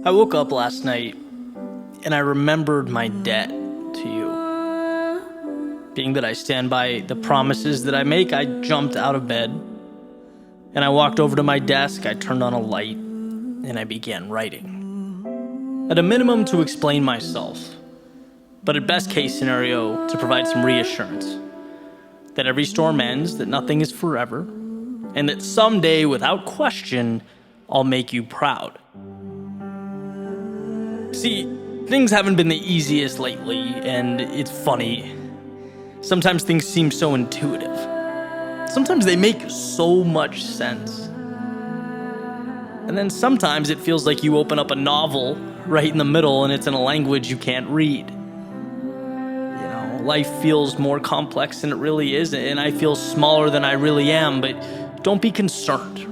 I woke up last night and I remembered my debt to you. Being that I stand by the promises that I make, I jumped out of bed and I walked over to my desk, I turned on a light, and I began writing. At a minimum, to explain myself, but at best case scenario, to provide some reassurance that every storm ends, that nothing is forever, and that someday, without question, I'll make you proud. See, things haven't been the easiest lately, and it's funny. Sometimes things seem so intuitive. Sometimes they make so much sense. And then sometimes it feels like you open up a novel right in the middle and it's in a language you can't read. Life feels more complex than it really is, and I feel smaller than I really am, but don't be concerned.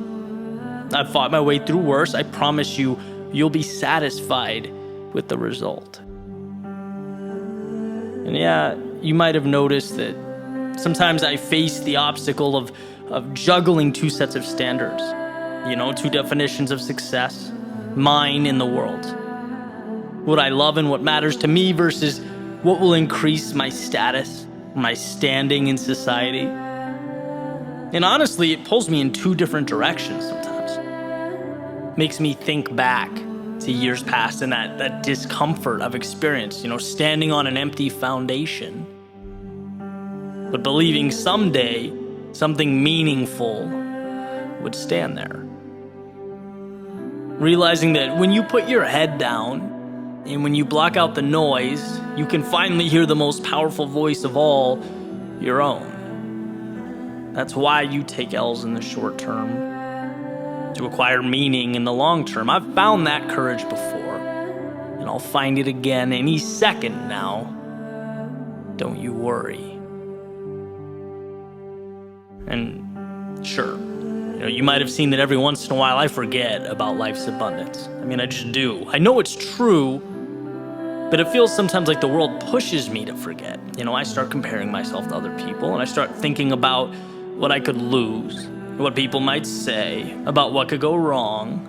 I've fought my way through worse. I promise you, you'll be satisfied with the result. And yeah, you might have noticed that sometimes I face the obstacle of juggling two sets of standards. Two definitions of success, mine and the world. What I love and what matters to me versus what will increase my status, my standing in society. And honestly, it pulls me in two different directions sometimes. Makes me think back to years past and that discomfort I've experienced, standing on an empty foundation. But believing someday something meaningful would stand there. Realizing that when you put your head down and when you block out the noise, you can finally hear the most powerful voice of all, your own. That's why you take L's in the short term, to acquire meaning in the long term. I've found that courage before, and I'll find it again any second now. Don't you worry. And sure, you might have seen that every once in a while I forget about life's abundance. I just do. I know it's true, but it feels sometimes like the world pushes me to forget. I start comparing myself to other people, and I start thinking about what I could lose, what people might say, about what could go wrong.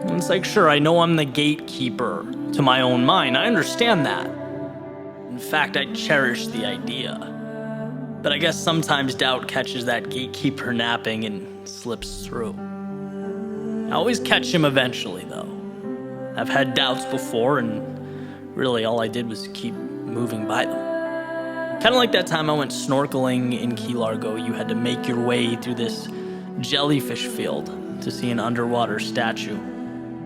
And it's like, sure, I know I'm the gatekeeper to my own mind. I understand that. In fact, I cherish the idea. But I guess sometimes doubt catches that gatekeeper napping and slips through. I always catch him eventually, though. I've had doubts before, and really all I did was keep moving by them. Kind of like that time I went snorkeling in Key Largo. You had to make your way through this jellyfish field to see an underwater statue.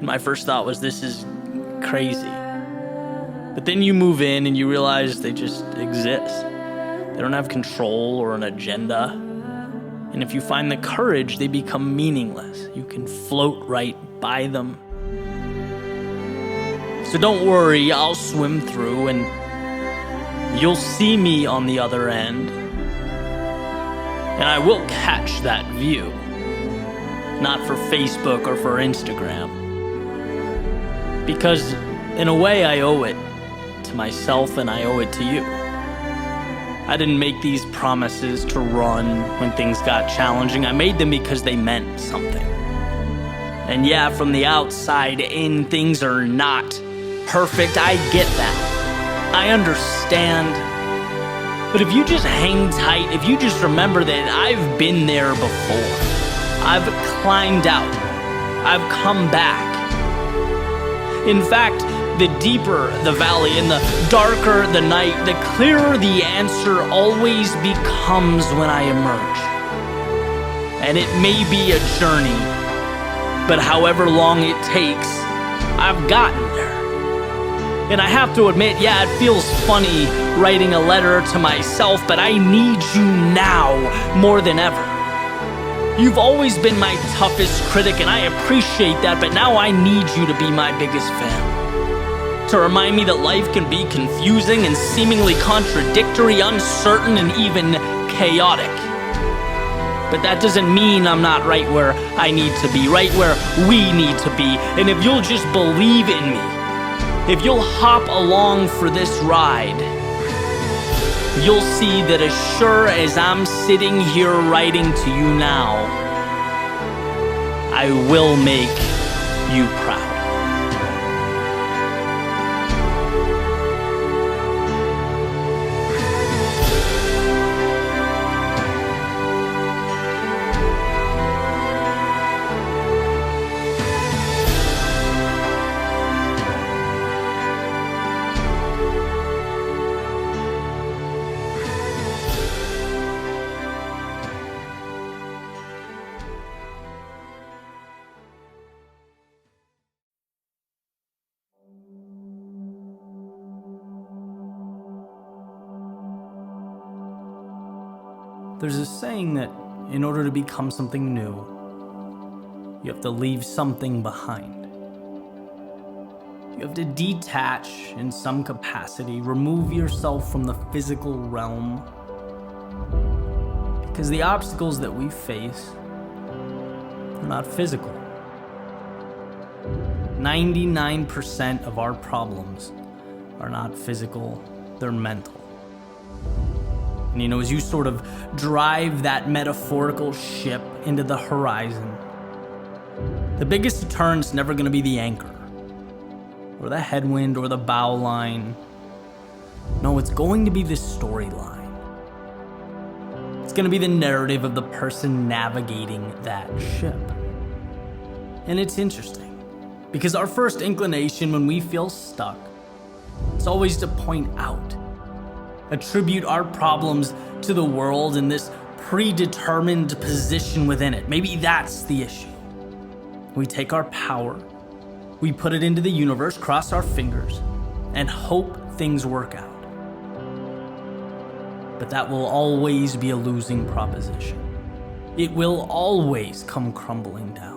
My first thought was, this is crazy. But then you move in and you realize they just exist. They don't have control or an agenda. And if you find the courage, they become meaningless. You can float right by them. So don't worry, I'll swim through and you'll see me on the other end. And I will catch that view. Not for Facebook or for Instagram. Because in a way I owe it to myself and I owe it to you. I didn't make these promises to run when things got challenging. I made them because they meant something. And yeah, from the outside in, things are not perfect. I get that. I understand. But if you just hang tight, if you just remember that I've been there before. I've climbed out. I've come back. In fact, the deeper the valley and the darker the night, the clearer the answer always becomes when I emerge. And it may be a journey, but however long it takes, I've gotten there. And I have to admit, yeah, it feels funny writing a letter to myself, but I need you now more than ever. You've always been my toughest critic, and I appreciate that, but now I need you to be my biggest fan. To remind me that life can be confusing and seemingly contradictory, uncertain, and even chaotic. But that doesn't mean I'm not right where I need to be, right where we need to be. And if you'll just believe in me, if you'll hop along for this ride, you'll see that as sure as I'm sitting here writing to you now, I will make you proud. There's a saying that in order to become something new, you have to leave something behind. You have to detach in some capacity, remove yourself from the physical realm. Because the obstacles that we face are not physical. 99% of our problems are not physical, they're mental. And as you sort of drive that metaphorical ship into the horizon, the biggest deterrent's never going to be the anchor, or the headwind, or the bow line. No, it's going to be the storyline. It's going to be the narrative of the person navigating that ship. And it's interesting, because our first inclination when we feel stuck, it's always to point out, attribute our problems to the world and this predetermined position within it. Maybe that's the issue. We take our power, we put it into the universe, cross our fingers, and hope things work out. But that will always be a losing proposition. It will always come crumbling down.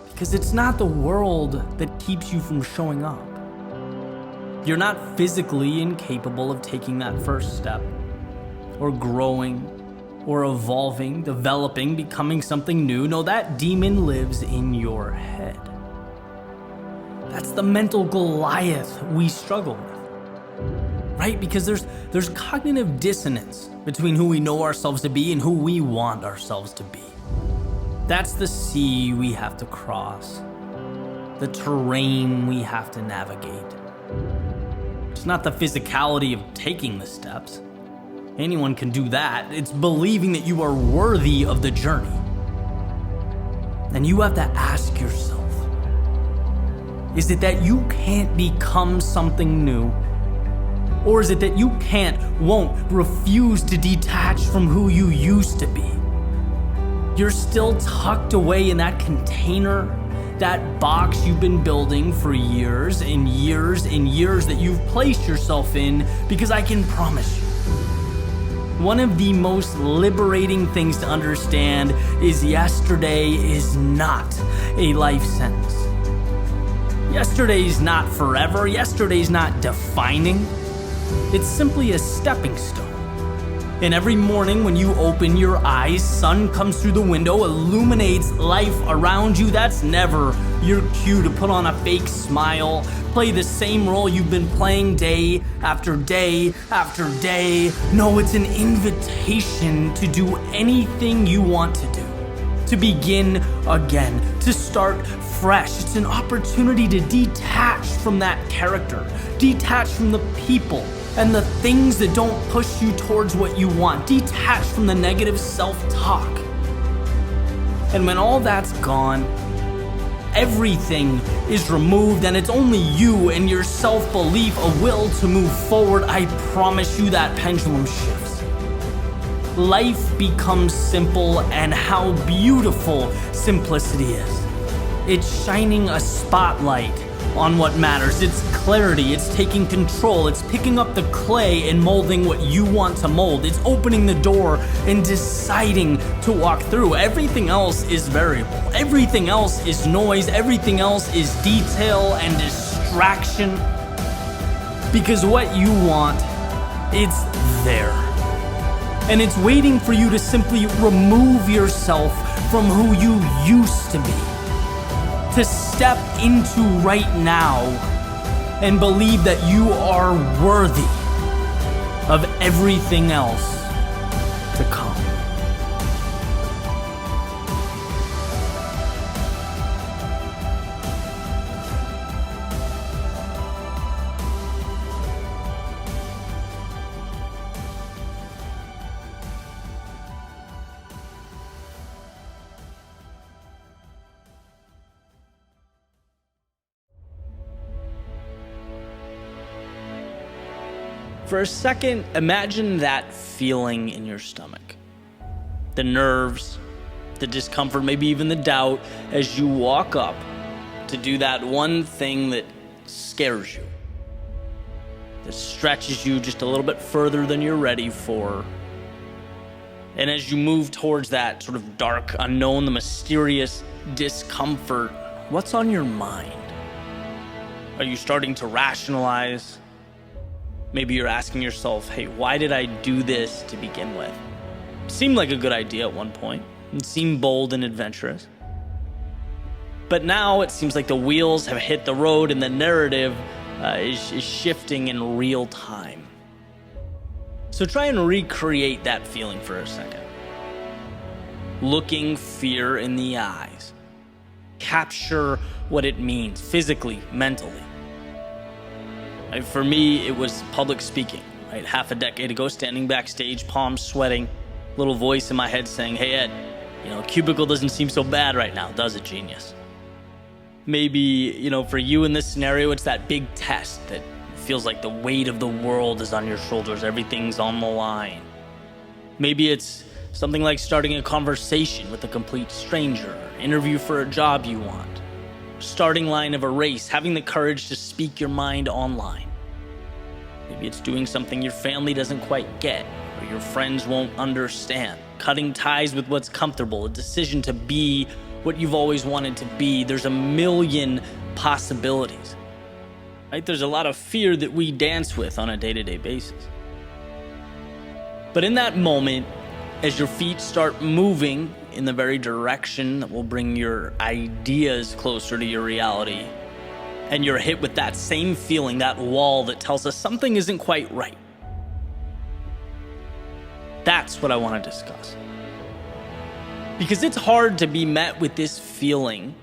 Because it's not the world that keeps you from showing up. You're not physically incapable of taking that first step, or growing, or evolving, developing, becoming something new. No, that demon lives in your head. That's the mental Goliath we struggle with, right? Because there's cognitive dissonance between who we know ourselves to be and who we want ourselves to be. That's the sea we have to cross, the terrain we have to navigate. It's not the physicality of taking the steps. Anyone can do that. It's believing that you are worthy of the journey. And you have to ask yourself, is it that you can't become something new? Or is it that you can't, won't, refuse to detach from who you used to be? You're still tucked away in that container, that box you've been building for years and years and years that you've placed yourself in, because I can promise you, one of the most liberating things to understand is yesterday is not a life sentence. Yesterday's not forever. Yesterday's not defining. It's simply a stepping stone. And every morning when you open your eyes, sun comes through the window, illuminates life around you. That's never your cue to put on a fake smile, play the same role you've been playing day after day after day. No, it's an invitation to do anything you want to do, to begin again, to start fresh. It's an opportunity to detach from that character, detach from the people and the things that don't push you towards what you want. Detach from the negative self-talk. And when all that's gone, everything is removed, and it's only you and your self-belief, a will to move forward. I promise you that pendulum shifts. Life becomes simple, and how beautiful simplicity is. It's shining a spotlight on what matters. It's clarity. It's taking control. It's picking up the clay and molding what you want to mold. It's opening the door and deciding to walk through. Everything else is variable. Everything else is noise. Everything else is detail and distraction. Because what you want, it's there. And it's waiting for you to simply remove yourself from who you used to be. To step into right now and believe that you are worthy of everything else to come. For a second, imagine that feeling in your stomach. The nerves, the discomfort, maybe even the doubt as you walk up to do that one thing that scares you, that stretches you just a little bit further than you're ready for. And as you move towards that sort of dark unknown, the mysterious discomfort, what's on your mind? Are you starting to rationalize? Maybe you're asking yourself, hey, why did I do this to begin with? It seemed like a good idea at one point. It seemed bold and adventurous. But now it seems like the wheels have hit the road and the narrative is shifting in real time. So try and recreate that feeling for a second. Looking fear in the eyes. Capture what it means physically, mentally. For me, it was public speaking, right? Half a decade ago, standing backstage, palms sweating, little voice in my head saying, hey Ed, cubicle doesn't seem so bad right now, does it, genius? Maybe, for you in this scenario, it's that big test that feels like the weight of the world is on your shoulders, everything's on the line. Maybe it's something like starting a conversation with a complete stranger, interview for a job you want, starting line of a race, having the courage to speak your mind online. Maybe it's doing something your family doesn't quite get or your friends won't understand, cutting ties with what's comfortable, a decision to be what you've always wanted to be. There's a million possibilities, right? There's a lot of fear that we dance with on a day-to-day basis. But in that moment, as your feet start moving in the very direction that will bring your ideas closer to your reality, and you're hit with that same feeling, that wall that tells us something isn't quite right, that's what I want to discuss. Because it's hard to be met with this feeling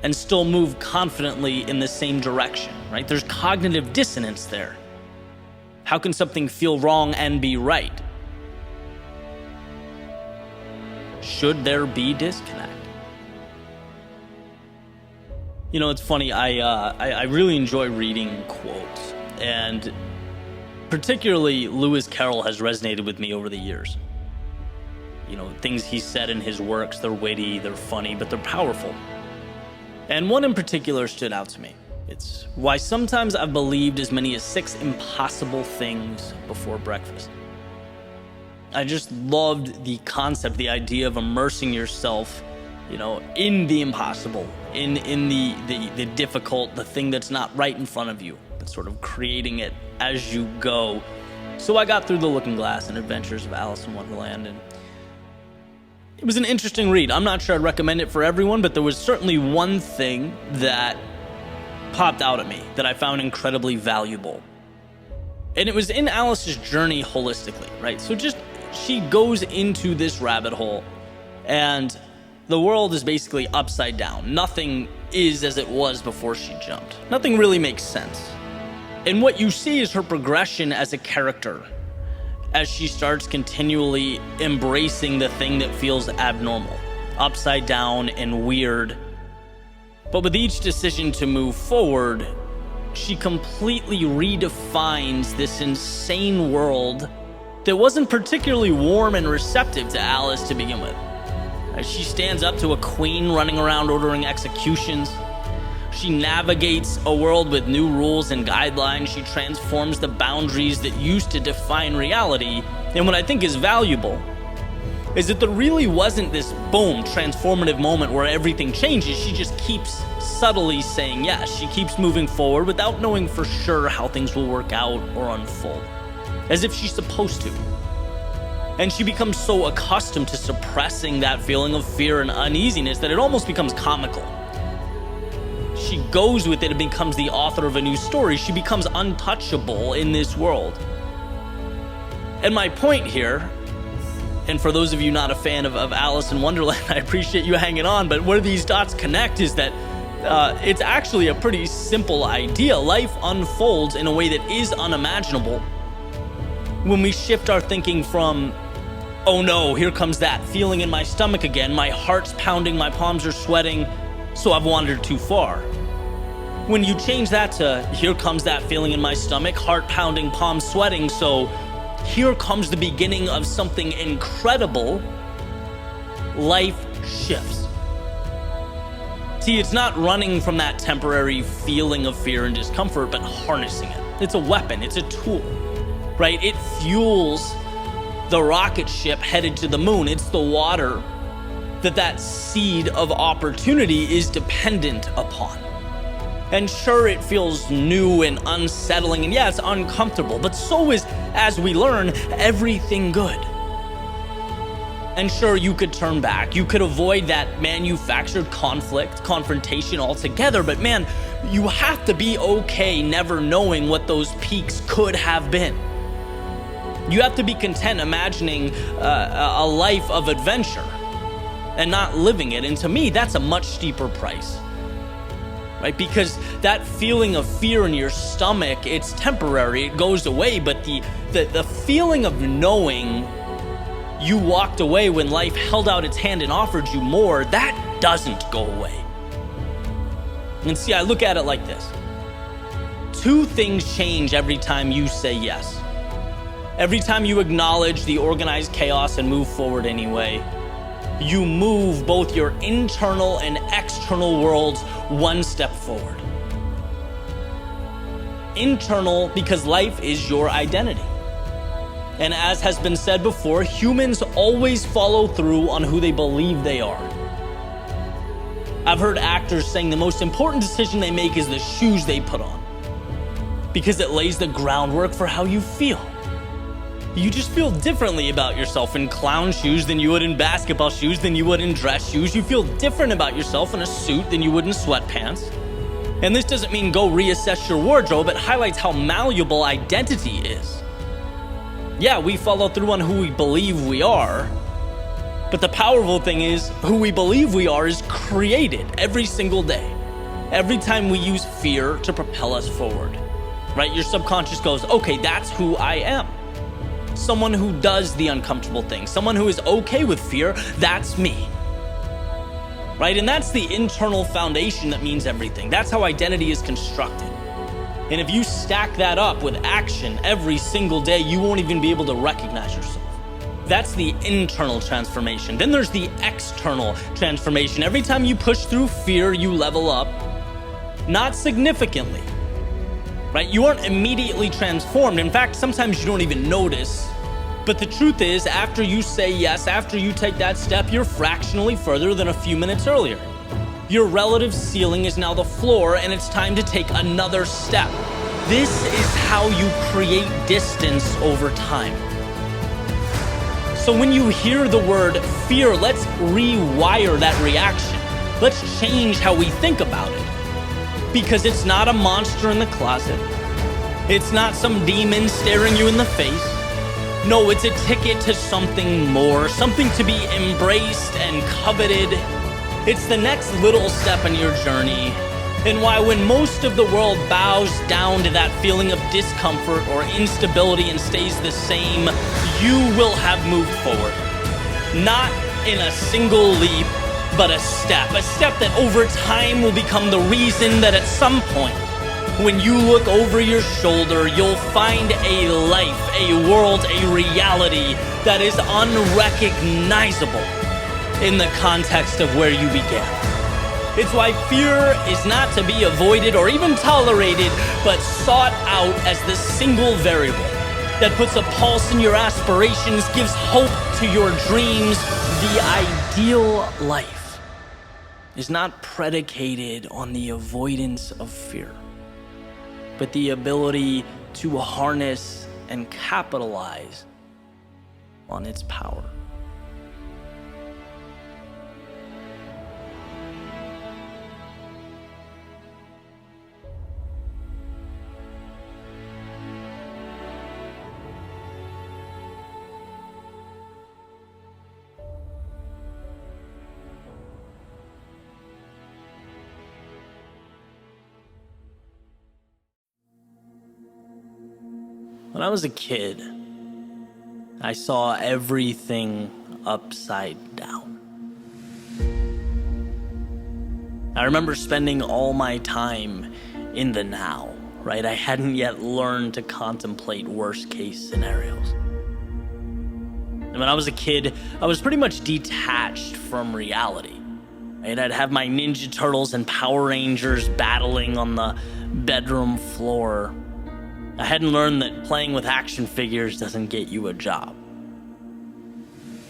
and still move confidently in the same direction, right? There's cognitive dissonance there. How can something feel wrong and be right? Should there be disconnect? It's funny, I really enjoy reading quotes, and particularly Lewis Carroll has resonated with me over the years. Things he said in his works, they're witty, they're funny, but they're powerful. And one in particular stood out to me. It's why sometimes I've believed as many as 6 impossible things before breakfast. I just loved the concept, the idea of immersing yourself, in the impossible, in the difficult, the thing that's not right in front of you, but sort of creating it as you go. So I got through The Looking Glass and Adventures of Alice in Wonderland, and it was an interesting read. I'm not sure I'd recommend it for everyone, but there was certainly one thing that popped out at me that I found incredibly valuable. And it was in Alice's journey holistically, right? So she goes into this rabbit hole, and the world is basically upside down. Nothing is as it was before she jumped. Nothing really makes sense. And what you see is her progression as a character, as she starts continually embracing the thing that feels abnormal, upside down and weird. But with each decision to move forward, she completely redefines this insane world that wasn't particularly warm and receptive to Alice to begin with. As she stands up to a queen running around ordering executions, she navigates a world with new rules and guidelines. She transforms the boundaries that used to define reality. And what I think is valuable is that there really wasn't this boom, transformative moment where everything changes. She just keeps subtly saying yes. She keeps moving forward without knowing for sure how things will work out or unfold, as if she's supposed to. And she becomes so accustomed to suppressing that feeling of fear and uneasiness that it almost becomes comical. She goes with it and becomes the author of a new story. She becomes untouchable in this world. And my point here, and for those of you not a fan of Alice in Wonderland, I appreciate you hanging on, but where these dots connect is that it's actually a pretty simple idea. Life unfolds in a way that is unimaginable when we shift our thinking from, oh no, here comes that feeling in my stomach again, my heart's pounding, my palms are sweating, so I've wandered too far. When you change that to, here comes that feeling in my stomach, heart pounding, palms sweating, so here comes the beginning of something incredible, life shifts. See, it's not running from that temporary feeling of fear and discomfort, but harnessing it. It's a weapon, it's a tool, right? It fuels the rocket ship headed to the moon. It's the water that seed of opportunity is dependent upon. And sure, it feels new and unsettling, and yeah, it's uncomfortable, but so is, as we learn, everything good. And sure, you could turn back. You could avoid that manufactured confrontation altogether, but man, you have to be okay never knowing what those peaks could have been. You have to be content imagining a life of adventure and not living it. And to me, that's a much steeper price, right? Because that feeling of fear in your stomach, it's temporary, it goes away, but the feeling of knowing you walked away when life held out its hand and offered you more, that doesn't go away. And see, I look at it like this. Two things change every time you say yes. Every time you acknowledge the organized chaos and move forward anyway, you move both your internal and external worlds one step forward. Internal, because life is your identity. And as has been said before, humans always follow through on who they believe they are. I've heard actors saying the most important decision they make is the shoes they put on, because it lays the groundwork for how you feel. You just feel differently about yourself in clown shoes than you would in basketball shoes than you would in dress shoes. You feel different about yourself in a suit than you would in sweatpants. And this doesn't mean go reassess your wardrobe. It highlights how malleable identity is. Yeah, we follow through on who we believe we are, but the powerful thing is who we believe we are is created every single day. Every time we use fear to propel us forward, right? Your subconscious goes, okay, that's who I am. Someone who does the uncomfortable thing, someone who is okay with fear, that's me, right? And that's the internal foundation that means everything. That's how identity is constructed. And if you stack that up with action every single day, you won't even be able to recognize yourself. That's the internal transformation. Then there's the external transformation. Every time you push through fear, you level up, not significantly, right? You aren't immediately transformed. In fact, sometimes you don't even notice. But the truth is, after you say yes, after you take that step, you're fractionally further than a few minutes earlier. Your relative ceiling is now the floor, and it's time to take another step. This is how you create distance over time. So when you hear the word fear, let's rewire that reaction. Let's change how we think about it. Because it's not a monster in the closet. It's not some demon staring you in the face. No, it's a ticket to something more, something to be embraced and coveted. It's the next little step in your journey, and why when most of the world bows down to that feeling of discomfort or instability and stays the same, you will have moved forward. Not in a single leap, but a step that over time will become the reason that at some point, when you look over your shoulder, you'll find a life, a world, a reality that is unrecognizable in the context of where you began. It's why fear is not to be avoided or even tolerated, but sought out as the single variable that puts a pulse in your aspirations, gives hope to your dreams. The ideal life is not predicated on the avoidance of fear, but the ability to harness and capitalize on its power. When I was a kid, I saw everything upside down. I remember spending all my time in the now, right? I hadn't yet learned to contemplate worst case scenarios. And when I was a kid, I was pretty much detached from reality. Right? I'd have my Ninja Turtles and Power Rangers battling on the bedroom floor. I hadn't learned that playing with action figures doesn't get you a job.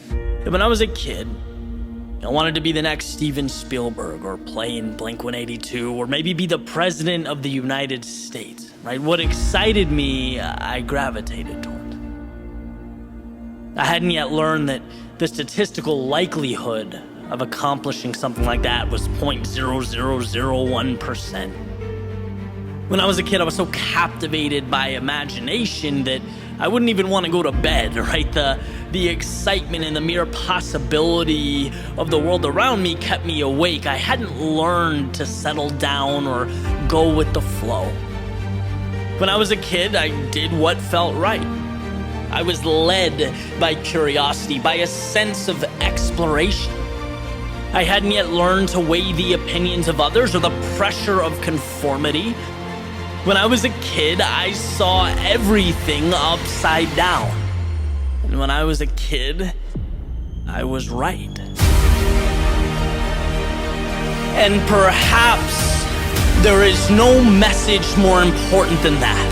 And when I was a kid, I wanted to be the next Steven Spielberg or play in Blink-182 or maybe be the president of the United States, right? What excited me, I gravitated towards. I hadn't yet learned that the statistical likelihood of accomplishing something like that was 0.0001%. When I was a kid, I was so captivated by imagination that I wouldn't even want to go to bed, right? The excitement and the mere possibility of the world around me kept me awake. I hadn't learned to settle down or go with the flow. When I was a kid, I did what felt right. I was led by curiosity, by a sense of exploration. I hadn't yet learned to weigh the opinions of others or the pressure of conformity. When I was a kid, I saw everything upside down. And when I was a kid, I was right. And perhaps there is no message more important than that.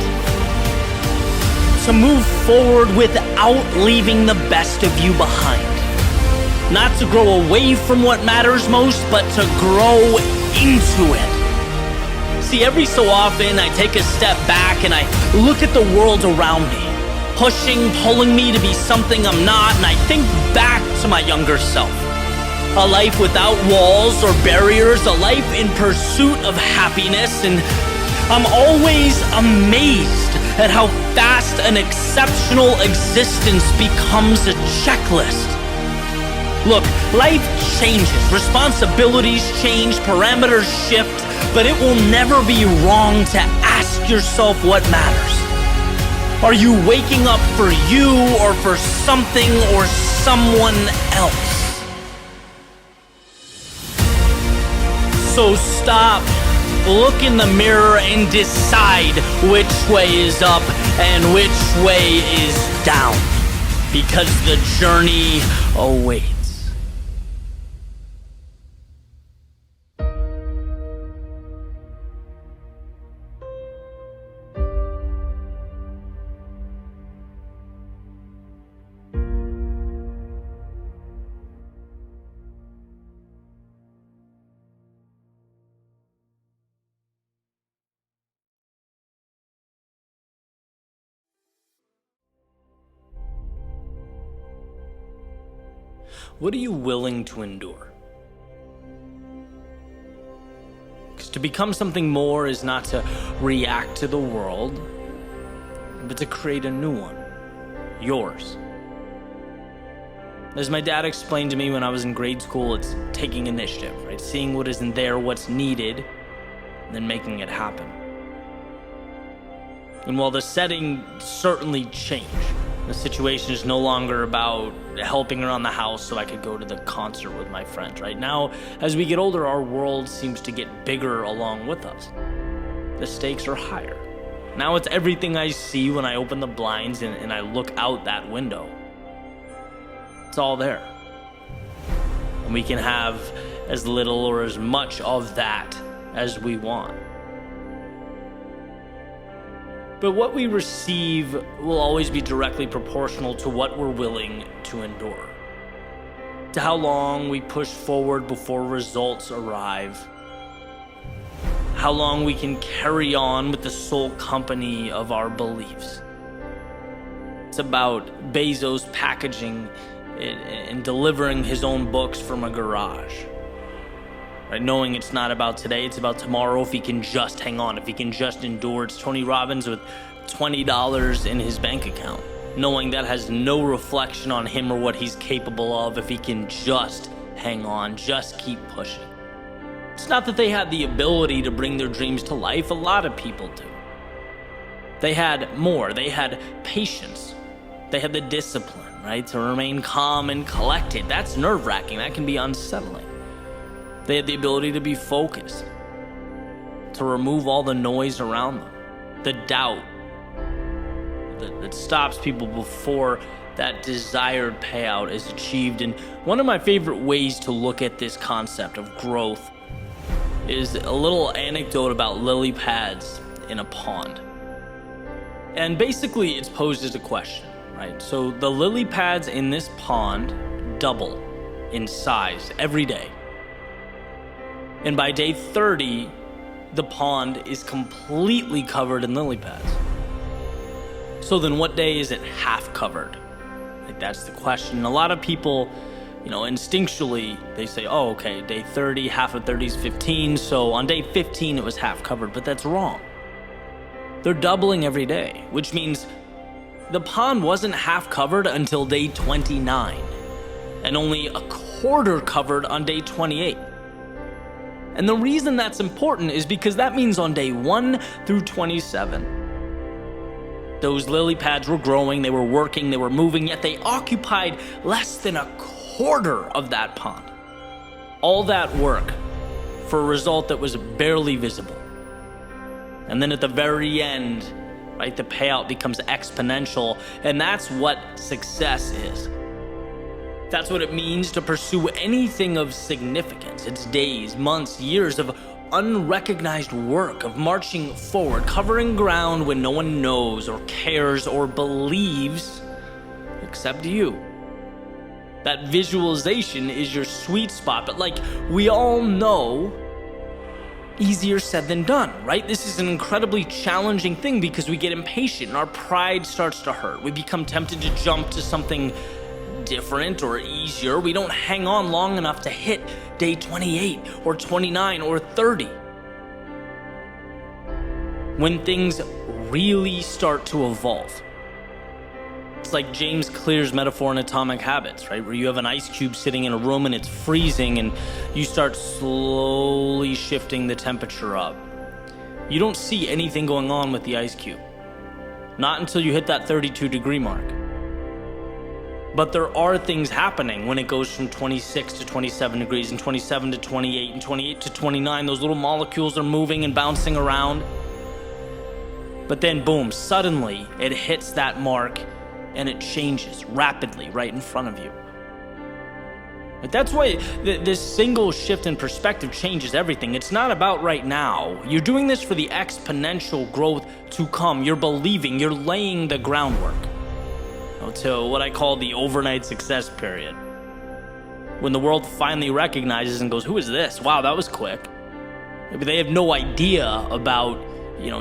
To move forward without leaving the best of you behind. Not to grow away from what matters most, but to grow into it. See, every so often I take a step back and I look at the world around me, pulling me to be something I'm not, and I think back to my younger self. A life without walls or barriers, a life in pursuit of happiness, and I'm always amazed at how fast an exceptional existence becomes a checklist. Look, life changes, responsibilities change, parameters shift, but it will never be wrong to ask yourself what matters. Are you waking up for you or for something or someone else? So stop, look in the mirror and decide which way is up and which way is down, because the journey awaits. What are you willing to endure? Because to become something more is not to react to the world, but to create a new one, yours. As my dad explained to me when I was in grade school, it's taking initiative, right? Seeing what isn't there, what's needed, and then making it happen. And while the setting certainly changed, the situation is no longer about helping around the house so I could go to the concert with my friends. Right now, as we get older, our world seems to get bigger along with us. The stakes are higher. Now it's everything I see when I open the blinds and I look out that window. It's all there. And we can have as little or as much of that as we want. But what we receive will always be directly proportional to what we're willing to endure, to how long we push forward before results arrive, how long we can carry on with the sole company of our beliefs. It's about Bezos packaging and delivering his own books from a garage. Right, knowing it's not about today, it's about tomorrow if he can just hang on, if he can just endure. It's Tony Robbins with $20 in his bank account, knowing that has no reflection on him or what he's capable of if he can just hang on, just keep pushing. It's not that they had the ability to bring their dreams to life. A lot of people do. They had more. They had patience. They had the discipline, right, to remain calm and collected. That's nerve-wracking. That can be unsettling. They had the ability to be focused, to remove all the noise around them, the doubt that stops people before that desired payout is achieved. And one of my favorite ways to look at this concept of growth is a little anecdote about lily pads in a pond. And basically it's posed as a question, right? So the lily pads in this pond double in size every day. And by day 30, the pond is completely covered in lily pads. So then what day is it half covered? Like, that's the question. And a lot of people, instinctually, they say, oh, okay, day 30, half of 30 is 15. So on day 15, it was half covered, but that's wrong. They're doubling every day, which means the pond wasn't half covered until day 29 and only a quarter covered on day 28. And the reason that's important is because that means on day 1 through 27, those lily pads were growing, they were working, they were moving, yet they occupied less than a quarter of that pond. All that work for a result that was barely visible. And then at the very end, right, the payout becomes exponential, and that's what success is. That's what it means to pursue anything of significance. It's days, months, years of unrecognized work, of marching forward, covering ground when no one knows or cares or believes except you. That visualization is your sweet spot, but like we all know, easier said than done, right? This is an incredibly challenging thing because we get impatient and our pride starts to hurt. We become tempted to jump to something different or easier. We don't hang on long enough to hit day 28 or 29 or 30. When things really start to evolve. It's like James Clear's metaphor in Atomic Habits, right? Where you have an ice cube sitting in a room and it's freezing and you start slowly shifting the temperature up. You don't see anything going on with the ice cube. Not until you hit that 32-degree mark. But there are things happening when it goes from 26 to 27 degrees and 27 to 28 and 28 to 29. Those little molecules are moving and bouncing around. But then boom, suddenly it hits that mark and it changes rapidly right in front of you. But that's why this single shift in perspective changes everything. It's not about right now. You're doing this for the exponential growth to come. You're believing, you're laying the groundwork. To what I call the overnight success period. When the world finally recognizes and goes, who is this? Wow, that was quick. Maybe they have no idea about,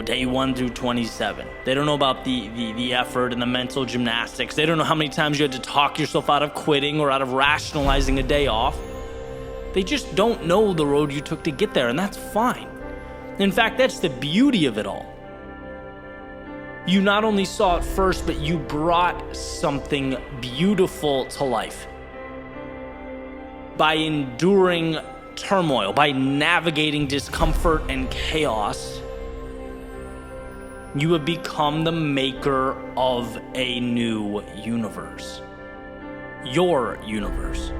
day 1 through 27. They don't know about the effort and the mental gymnastics. They don't know how many times you had to talk yourself out of quitting or out of rationalizing a day off. They just don't know the road you took to get there, and that's fine. In fact, that's the beauty of it all. You not only saw it first, but you brought something beautiful to life. By enduring turmoil, by navigating discomfort and chaos, you have become the maker of a new universe. Your universe.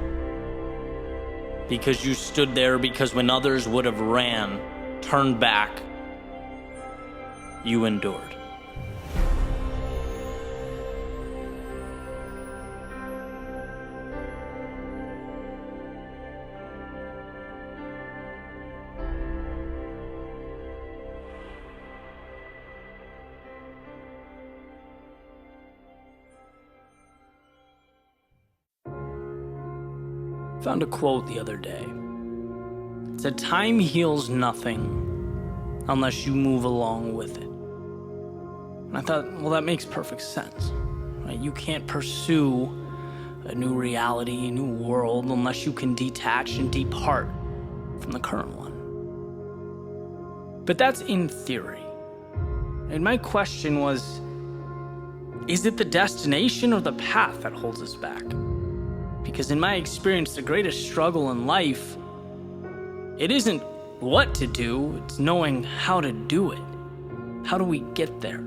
Because you stood there, because when others would have ran, turned back, you endured. Found a quote the other day. It said, time heals nothing unless you move along with it. And I thought, well, that makes perfect sense. Right? You can't pursue a new reality, a new world, unless you can detach and depart from the current one. But that's in theory. And my question was, is it the destination or the path that holds us back? Because in my experience, the greatest struggle in life, it isn't what to do, it's knowing how to do it. How do we get there?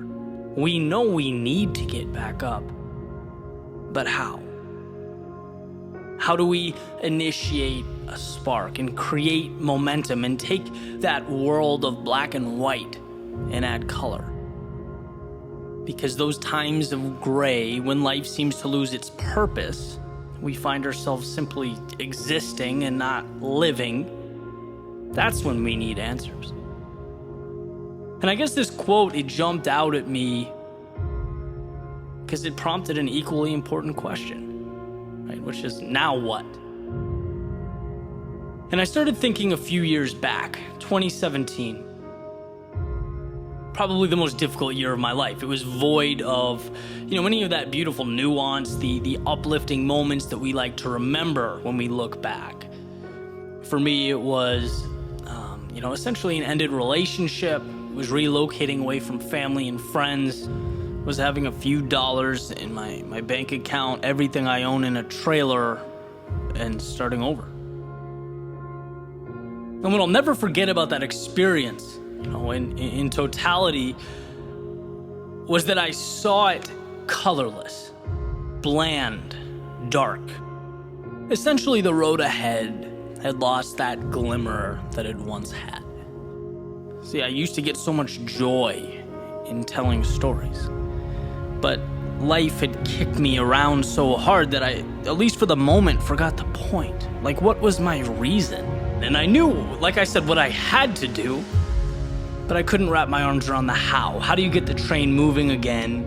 We know we need to get back up, but how? How do we initiate a spark and create momentum and take that world of black and white and add color? Because those times of gray, when life seems to lose its purpose, we find ourselves simply existing and not living. That's when we need answers. And I guess this quote, it jumped out at me because it prompted an equally important question, right? Which is, now what? And I started thinking a few years back, 2017. Probably the most difficult year of my life. It was void of, any of that beautiful nuance, the uplifting moments that we like to remember when we look back. For me, it was, essentially an ended relationship, was relocating away from family and friends, was having a few dollars in my bank account, everything I own in a trailer, and starting over. And what I'll never forget about that experience, in totality, was that I saw it colorless, bland, dark. Essentially, the road ahead had lost that glimmer that it once had. See, I used to get so much joy in telling stories, but life had kicked me around so hard that I, at least for the moment, forgot the point. Like, what was my reason? And I knew, like I said, what I had to do, but I couldn't wrap my arms around the how. How do you get the train moving again?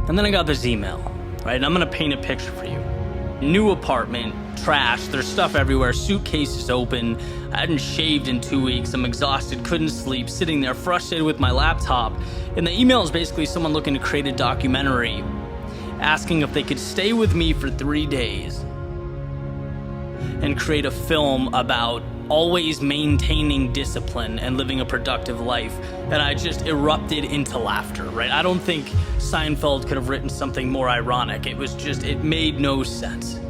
And then I got this email, right? And I'm gonna paint a picture for you. New apartment, trash, there's stuff everywhere, suitcases open. I hadn't shaved in 2 weeks, I'm exhausted, couldn't sleep, sitting there frustrated with my laptop. And the email is basically someone looking to create a documentary, asking if they could stay with me for 3 days and create a film about always maintaining discipline and living a productive life. And I just erupted into laughter, right? I don't think Seinfeld could have written something more ironic. It made no sense.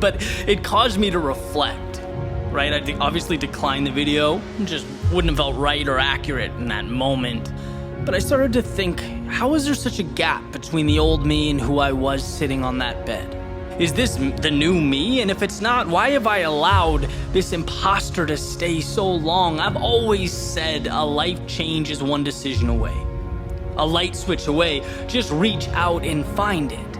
But it caused me to reflect, right? I obviously declined the video. It just wouldn't have felt right or accurate in that moment. But I started to think, how is there such a gap between the old me and who I was sitting on that bed? Is this the new me? And if it's not, why have I allowed this imposter to stay so long? I've always said a life change is one decision away, a light switch away. Just reach out and find it.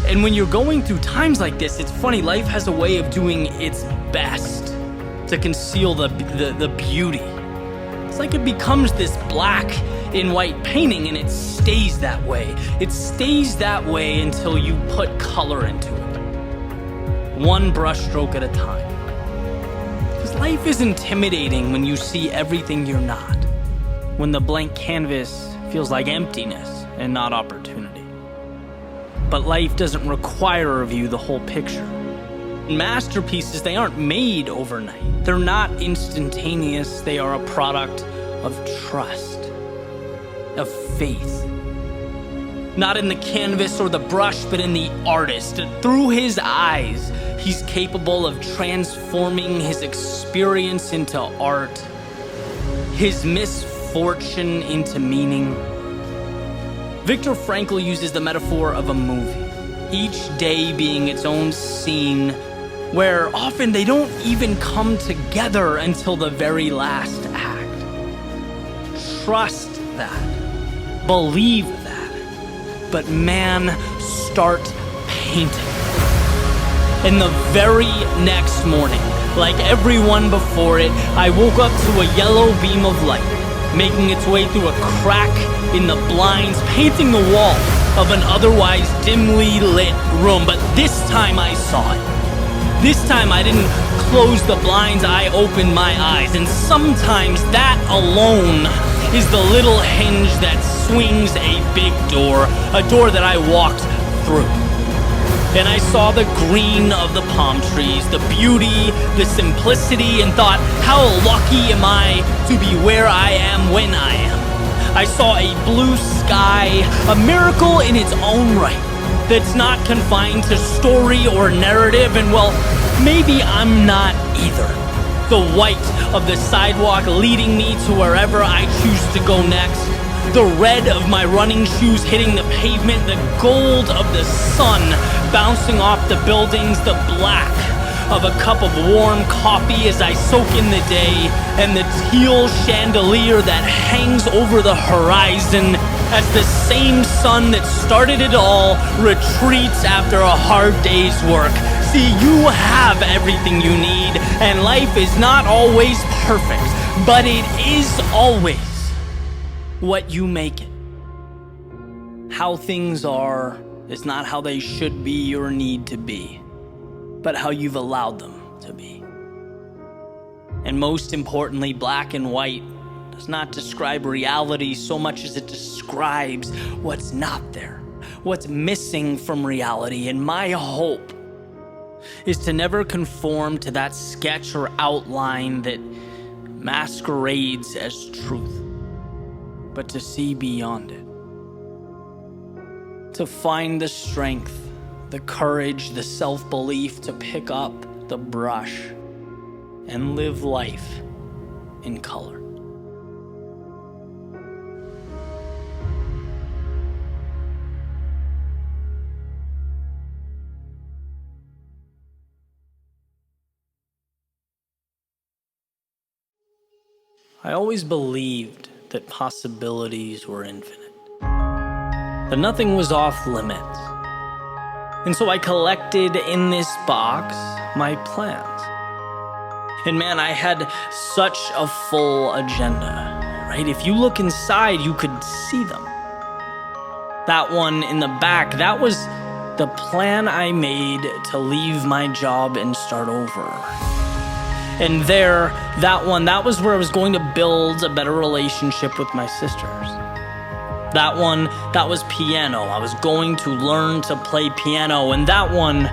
And when you're going through times like this, it's funny, life has a way of doing its best to conceal the beauty. It's like it becomes this black and white painting, and it stays that way. It stays that way until you put color into it, one brushstroke at a time. Because life is intimidating when you see everything you're not, when the blank canvas feels like emptiness and not opportunity. But life doesn't require of you the whole picture. Masterpieces, they aren't made overnight. They're not instantaneous. They are a product of trust, of faith. Not in the canvas or the brush, but in the artist. Through his eyes, he's capable of transforming his experience into art, his misfortune into meaning. Viktor Frankl uses the metaphor of a movie, each day being its own scene, where often they don't even come together until the very last act. Trust that. Believe that. But man, start painting. And the very next morning, like everyone before it, I woke up to a yellow beam of light, making its way through a crack in the blinds, painting the wall of an otherwise dimly lit room. But this time I saw it. This time I didn't close the blinds, I opened my eyes. And sometimes that alone is the little hinge that swings a big door, a door that I walked through. And I saw the green of the palm trees, the beauty, the simplicity, and thought, how lucky am I to be where I am when I am. I saw a blue sky, a miracle in its own right, that's not confined to story or narrative, and well, maybe I'm not either. The white of the sidewalk leading me to wherever I choose to go next, The red of my running shoes hitting the pavement, the gold of the sun bouncing off the buildings, the black of a cup of warm coffee as I soak in the day, and the teal chandelier that hangs over the horizon as the same sun that started it all retreats after a hard day's work. See, you have everything you need, and life is not always perfect, but it is always what you make it. How things are is not how they should be or need to be, but how you've allowed them to be. And most importantly, black and white does not describe reality so much as it describes what's not there, what's missing from reality. And my hope is to never conform to that sketch or outline that masquerades as truth, but to see beyond it. To find the strength, the courage, the self-belief to pick up the brush and live life in color. I always believed that possibilities were infinite, that nothing was off limits. And so I collected in this box my plans. And man, I had such a full agenda, right? If you look inside, you could see them. That one in the back, that was the plan I made to leave my job and start over. And there, that was where I was going to build a better relationship with my sisters. That one, that was piano. I was going to learn to play piano. And that one,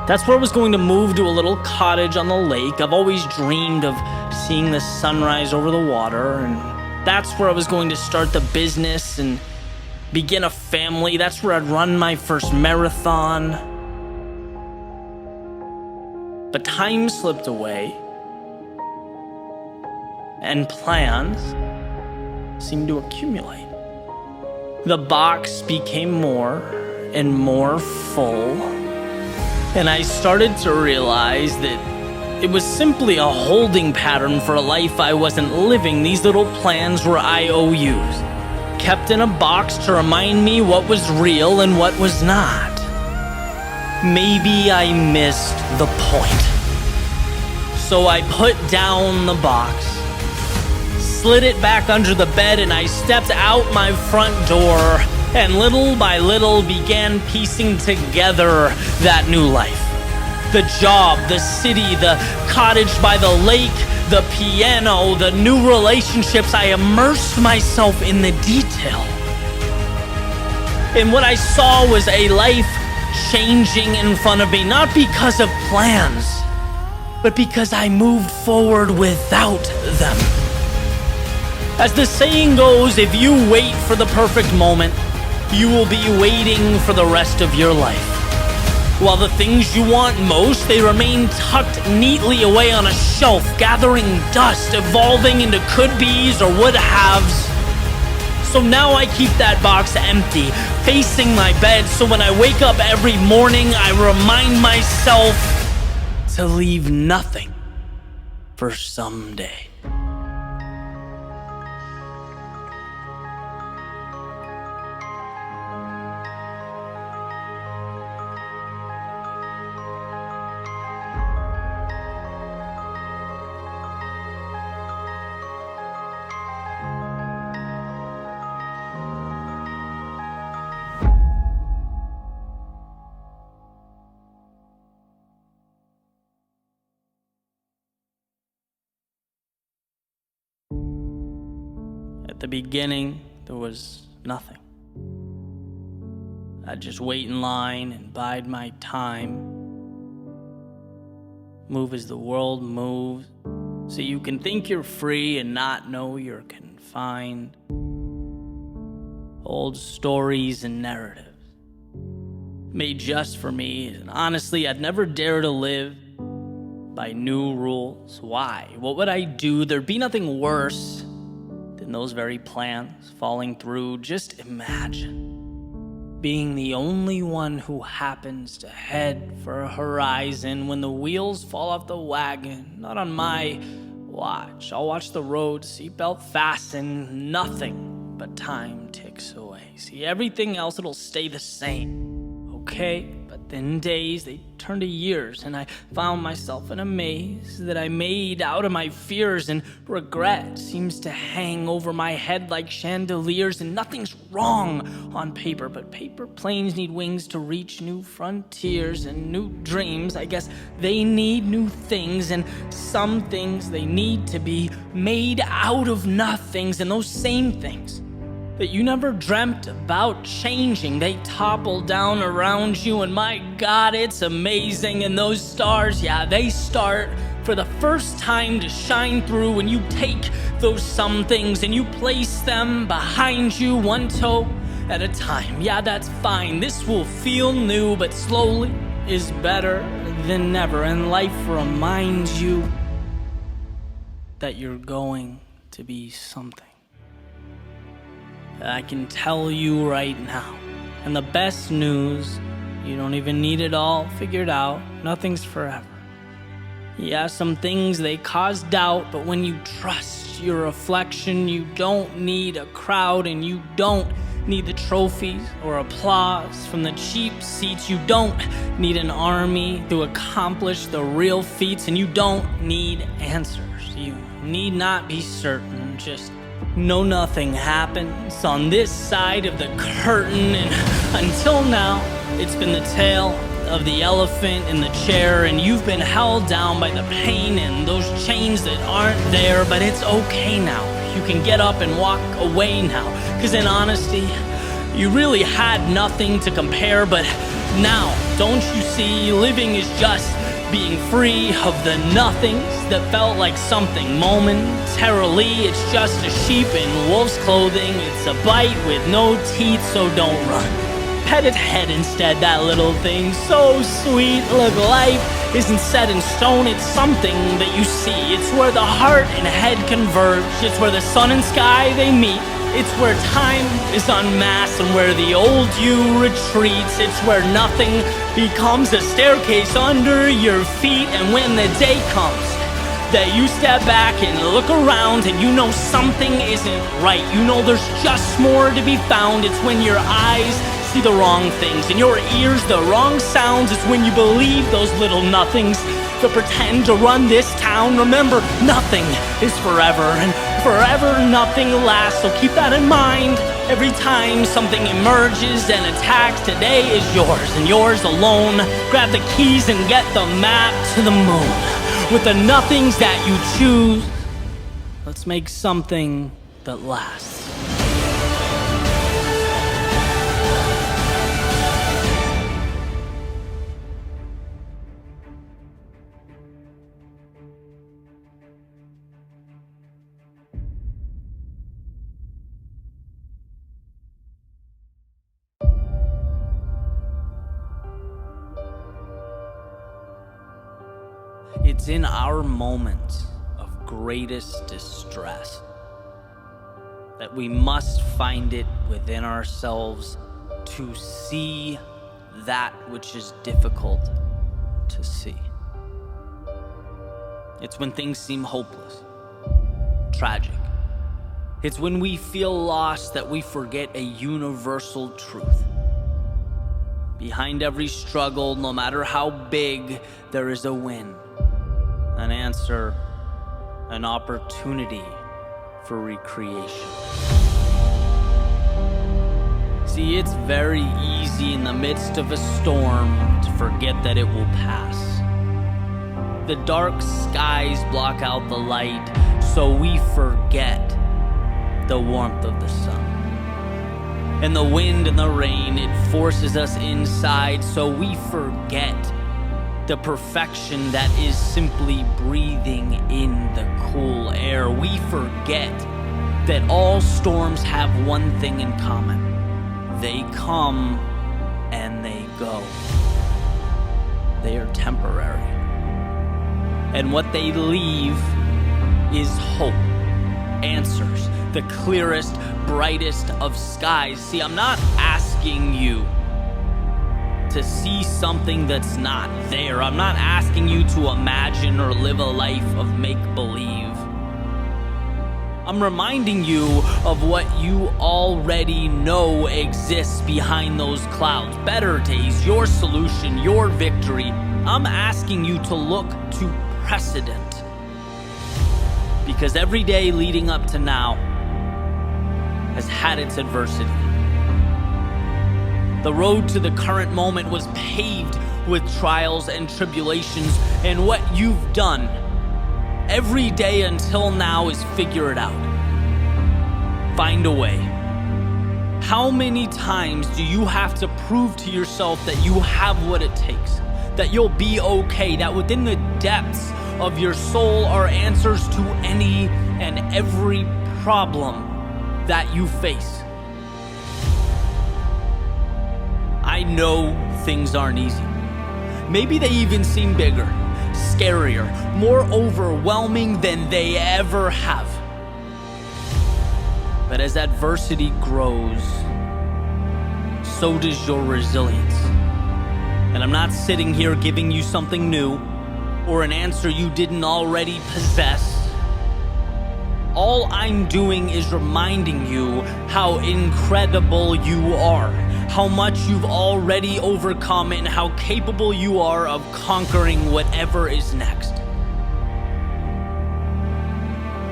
that's where I was going to move to a little cottage on the lake. I've always dreamed of seeing the sunrise over the water. And that's where I was going to start the business and begin a family. That's where I'd run my first marathon. But time slipped away, and plans seemed to accumulate. The box became more and more full, and I started to realize that it was simply a holding pattern for a life I wasn't living. These little plans were IOUs, kept in a box to remind me what was real and what was not. Maybe I missed the point. So I put down the box, slid it back under the bed, and I stepped out my front door and little by little began piecing together that new life. The job, the city, the cottage by the lake, the piano, the new relationships. I immersed myself in the detail. And what I saw was a life changing in front of me, not because of plans, but because I moved forward without them. As the saying goes, if you wait for the perfect moment, you will be waiting for the rest of your life. While the things you want most, they remain tucked neatly away on a shelf, gathering dust, evolving into could-bes or would-haves. So now I keep that box empty, facing my bed, so when I wake up every morning, I remind myself to leave nothing for someday. At the beginning, there was nothing. I'd just wait in line and bide my time. Move as the world moves, so you can think you're free and not know you're confined. Old stories and narratives, made just for me, and honestly, I'd never dare to live by new rules. Why? What would I do? There'd be nothing worse and those very plans falling through. Just imagine being the only one who happens to head for a horizon when the wheels fall off the wagon. Not on my watch. I'll watch the road, seatbelt fasten, nothing but time ticks away. See, everything else, it'll stay the same, okay? But then days, they turn to years, and I found myself in a maze that I made out of my fears, and regret seems to hang over my head like chandeliers, and nothing's wrong on paper, but paper planes need wings to reach new frontiers and new dreams. I guess they need new things, and some things they need to be made out of nothings, and those same things that you never dreamt about changing, they topple down around you, and my God, it's amazing. And those stars, yeah, they start for the first time to shine through when you take those some things and you place them behind you, one toe at a time. Yeah, that's fine. This will feel new, but slowly is better than never, and life reminds you that you're going to be something. I can tell you right now. And the best news, you don't even need it all figured out. Nothing's forever. Yeah, some things, they cause doubt, but when you trust your reflection, you don't need a crowd, and you don't need the trophies or applause from the cheap seats. You don't need an army to accomplish the real feats, and you don't need answers. You need not be certain, just know nothing happens on this side of the curtain. And until now, it's been the tale of the elephant in the chair, and you've been held down by the pain and those chains that aren't there. But it's okay now. You can get up and walk away now, because in honesty, you really had nothing to compare. But now, don't you see, living is just being free of the nothings that felt like something momentarily. It's just a sheep in wolf's clothing. It's a bite with no teeth, so don't run. Pet its head instead, that little thing, so sweet. Look, life isn't set in stone, it's something that you see. It's where the heart and head converge. It's where the sun and sky, they meet. It's where time is unmasked and where the old you retreats. It's where nothing becomes a staircase under your feet. And when the day comes that you step back and look around and you know something isn't right, you know there's just more to be found. It's when your eyes see the wrong things and your ears the wrong sounds. It's when you believe those little nothings to pretend to run this town. Remember, nothing is forever, and forever nothing lasts, so keep that in mind every time something emerges and attacks. Today is yours and yours alone. Grab the keys and get the map to the moon. With the nothings that you choose, let's make something that lasts. It's in our moments of greatest distress that we must find it within ourselves to see that which is difficult to see. It's when things seem hopeless, tragic. It's when we feel lost that we forget a universal truth. Behind every struggle, no matter how big, there is a win, an answer, an opportunity for recreation. See, it's very easy in the midst of a storm to forget that it will pass. The dark skies block out the light, so we forget the warmth of the sun. And the wind and the rain, it forces us inside, so we forget the perfection that is simply breathing in the cool air. We forget that all storms have one thing in common. They come and they go. They are temporary. And what they leave is hope, answers, the clearest, brightest of skies. See, I'm not asking you to see something that's not there. I'm not asking you to imagine or live a life of make-believe. I'm reminding you of what you already know exists behind those clouds. Better days, your solution, your victory. I'm asking you to look to precedent. Because every day leading up to now has had its adversity. The road to the current moment was paved with trials and tribulations, and what you've done every day until now is figure it out. Find a way. How many times do you have to prove to yourself that you have what it takes, that you'll be okay, that within the depths of your soul are answers to any and every problem that you face? I know things aren't easy. Maybe they even seem bigger, scarier, more overwhelming than they ever have. But as adversity grows, so does your resilience. And I'm not sitting here giving you something new or an answer you didn't already possess. All I'm doing is reminding you how incredible you are, how much you've already overcome, and how capable you are of conquering whatever is next.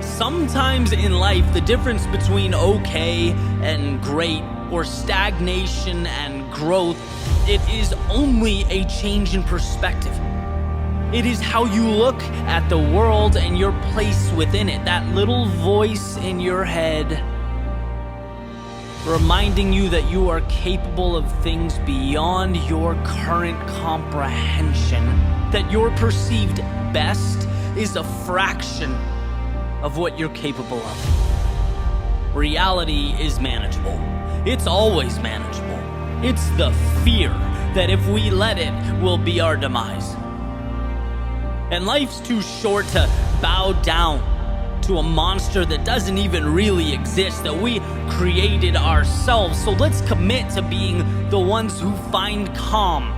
Sometimes in life, the difference between okay and great, or stagnation and growth, it is only a change in perspective. It is how you look at the world and your place within it. That little voice in your head reminding you that you are capable of things beyond your current comprehension. That your perceived best is a fraction of what you're capable of. Reality is manageable. It's always manageable. It's the fear that if we let it, will be our demise. And life's too short to bow down to a monster that doesn't even really exist, that we created ourselves. So let's commit to being the ones who find calm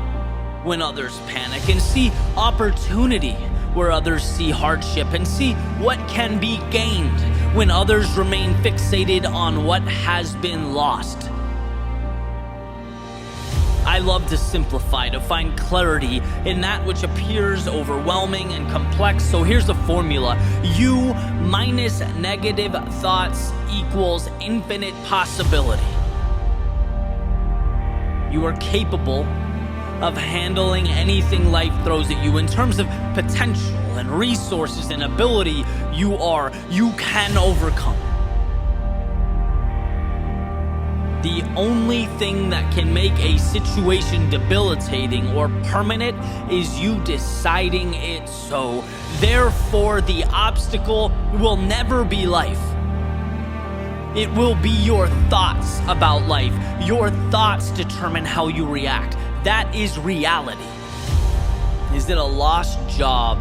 when others panic, and see opportunity where others see hardship, and see what can be gained when others remain fixated on what has been lost. I love to simplify, to find clarity in that which appears overwhelming and complex. So here's the formula. You minus negative thoughts equals infinite possibility. You are capable of handling anything life throws at you in terms of potential and resources and ability. You can overcome. The only thing that can make a situation debilitating or permanent is you deciding it so. Therefore, the obstacle will never be life. It will be your thoughts about life. Your thoughts determine how you react. That is reality. Is it a lost job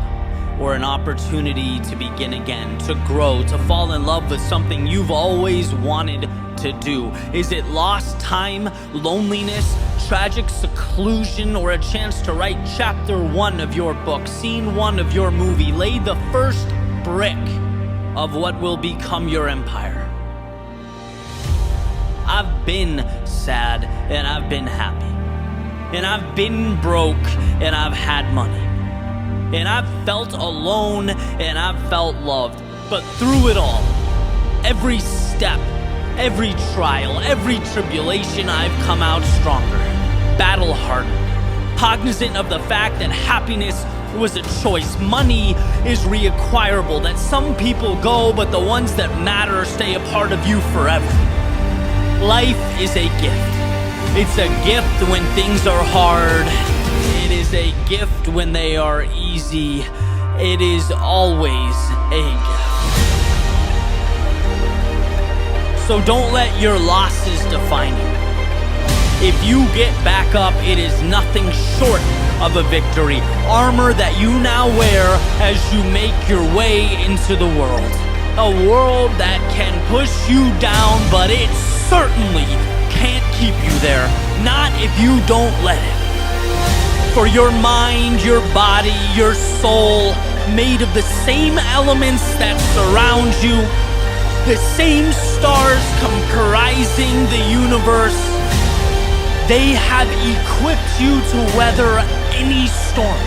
or an opportunity to begin again, to grow, to fall in love with something you've always wanted to do? Is it lost time, loneliness, tragic seclusion, or a chance to write chapter 1 of your book, scene 1 of your movie, lay the first brick of what will become your empire? I've been sad and I've been happy, and I've been broke and I've had money, and I've felt alone and I've felt loved. But through it all, every step, every trial, every tribulation, I've come out stronger, battle-hardened, cognizant of the fact that happiness was a choice. Money is reacquirable, that some people go, but the ones that matter stay a part of you forever. Life is a gift. It's a gift when things are hard. It is a gift when they are easy. It is always a gift. So don't let your losses define you. If you get back up, it is nothing short of a victory. Armor that you now wear as you make your way into the world. A world that can push you down, but it certainly can't keep you there. Not if you don't let it. For your mind, your body, your soul, made of the same elements that surround you, the same stars comprising the universe, they have equipped you to weather any storm,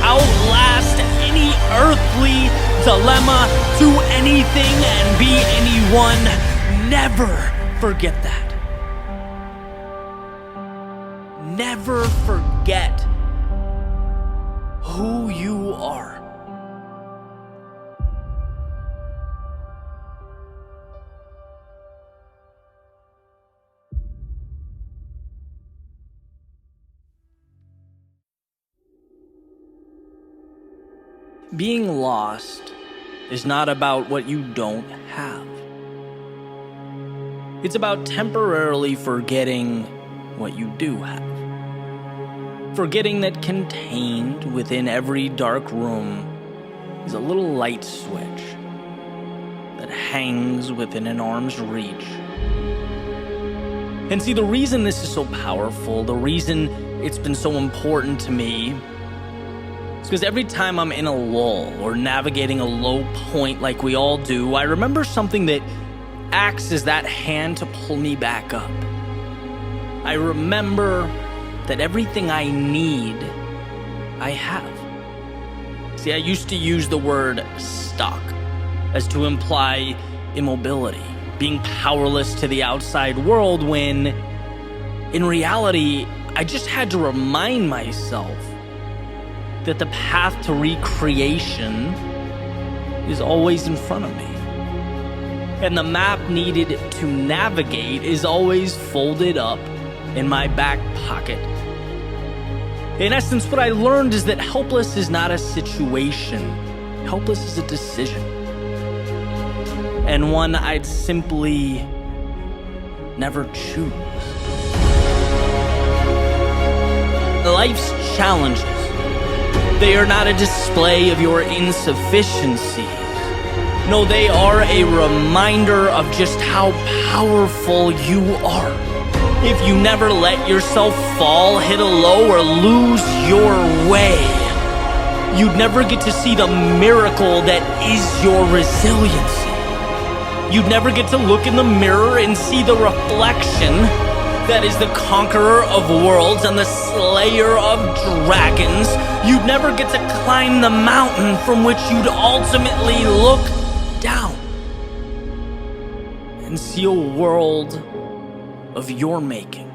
outlast any earthly dilemma, do anything and be anyone. Never forget that. Never forget who you are. Being lost is not about what you don't have. It's about temporarily forgetting what you do have. Forgetting that contained within every dark room is a little light switch that hangs within an arm's reach. And see, the reason this is so powerful, the reason it's been so important to me, is because every time I'm in a lull or navigating a low point like we all do, I remember something that acts as that hand to pull me back up. I remember that everything I need, I have. See, I used to use the word stuck as to imply immobility, being powerless to the outside world, when in reality, I just had to remind myself that the path to recreation is always in front of me. And the map needed to navigate is always folded up in my back pocket. In essence, what I learned is that helpless is not a situation. Helpless is a decision. And one I'd simply never choose. Life's challenges, they are not a display of your insufficiencies. No, they are a reminder of just how powerful you are. If you never let yourself fall, hit a low, or lose your way, you'd never get to see the miracle that is your resiliency. You'd never get to look in the mirror and see the reflection that is the conqueror of worlds and the slayer of dragons. You'd never get to climb the mountain from which you'd ultimately look down and see a world of your making.